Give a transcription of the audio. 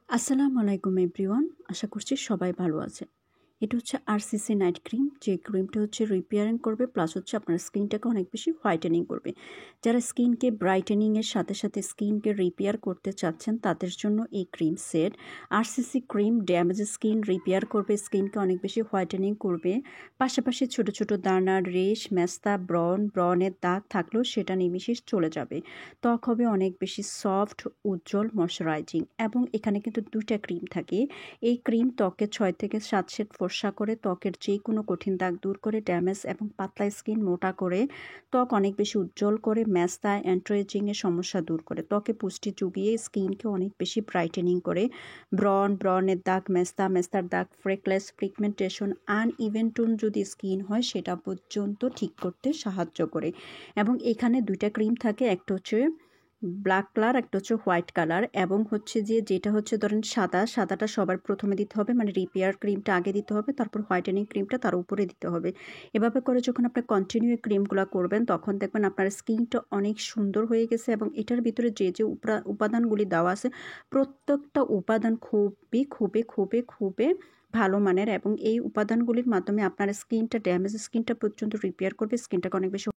আসসালামু আলাইকুম এভরিওয়ান, আশা করছি সবাই ভালো আছে। এটা হচ্ছে আরসিসি নাইট ক্রিম, যে ক্রিমটা হচ্ছে রিপেয়ারিং করবে প্লাস হচ্ছে আপনার স্কিনটাকে অনেক বেশি হোয়াইটেনিং করবে। যারা স্কিনকে ব্রাইটেনিংয়ের সাথে সাথে স্কিনকে রিপেয়ার করতে চাচ্ছেন তাদের জন্য এই cream set. RCC cream damage skin repair করবে, স্কিনকে অনেক বেশি হোয়াইটেনিং করবে, পাশাপাশি ছোট ছোট দানা, রেশ, মেস্তা, ব্রনের দাগ থাকলেও সেটা নিমিশেষ চলে যাবে। ত্বক হবে অনেক বেশি সফট, উজ্জ্বল, ময়শ্চারাইজিং। এবং এখানে কিন্তু দুইটা ক্রিম থাকে। এই ক্রিম ত্বকের 6 থেকে 7 শেড ফর্সা করে, ত্বকের যে কোনো কঠিন দাগ দূর করে, ড্যামেজ এবং পাতলা স্কিন মোটা করে, ত্বক অনেক বেশি উজ্জ্বল করে, মেস্তা অ্যান্টি-এজিংয়ের সমস্যা দূর করে, ত্বকে পুষ্টি জুগিয়ে স্কিনকে অনেক বেশি ব্রাইটেনিং করে, ব্রনের দাগ, মেস্তার দাগ, ফ্রেকলেস, পিগমেন্টেশন, আনইভেন টোন যদি স্কিন হয় সেটা পর্যন্ত ঠিক করতে সাহায্য করে। এবং এখানে দুইটা ক্রিম থাকে, একটা হচ্ছে ব্ল্যাক কালার, একটা হচ্ছে হোয়াইট কালার। এবং হচ্ছে যেটা হচ্ছে ধরেন সাদাটা সবার প্রথমে দিতে হবে, মানে রিপেয়ার ক্রিমটা আগে দিতে হবে, তারপর হোয়াইটেনিং ক্রিমটা তার উপরে দিতে হবে। এভাবে করে যখন আপনি কন্টিনিউ ক্রিমগুলো করবেন তখন দেখবেন আপনার স্কিনটা অনেক সুন্দর হয়ে গেছে। এবং এটার ভিতরে যে উপাদানগুলি দেওয়া আছে প্রত্যেকটা উপাদান খুবই খুবই খুবই খুবই ভালো মানের, এবং এই উপাদানগুলির মাধ্যমে আপনার স্কিনটা ড্যামেজ স্কিনটা পর্যন্ত রিপেয়ার করবে, স্কিনটাকে অনেক বেশি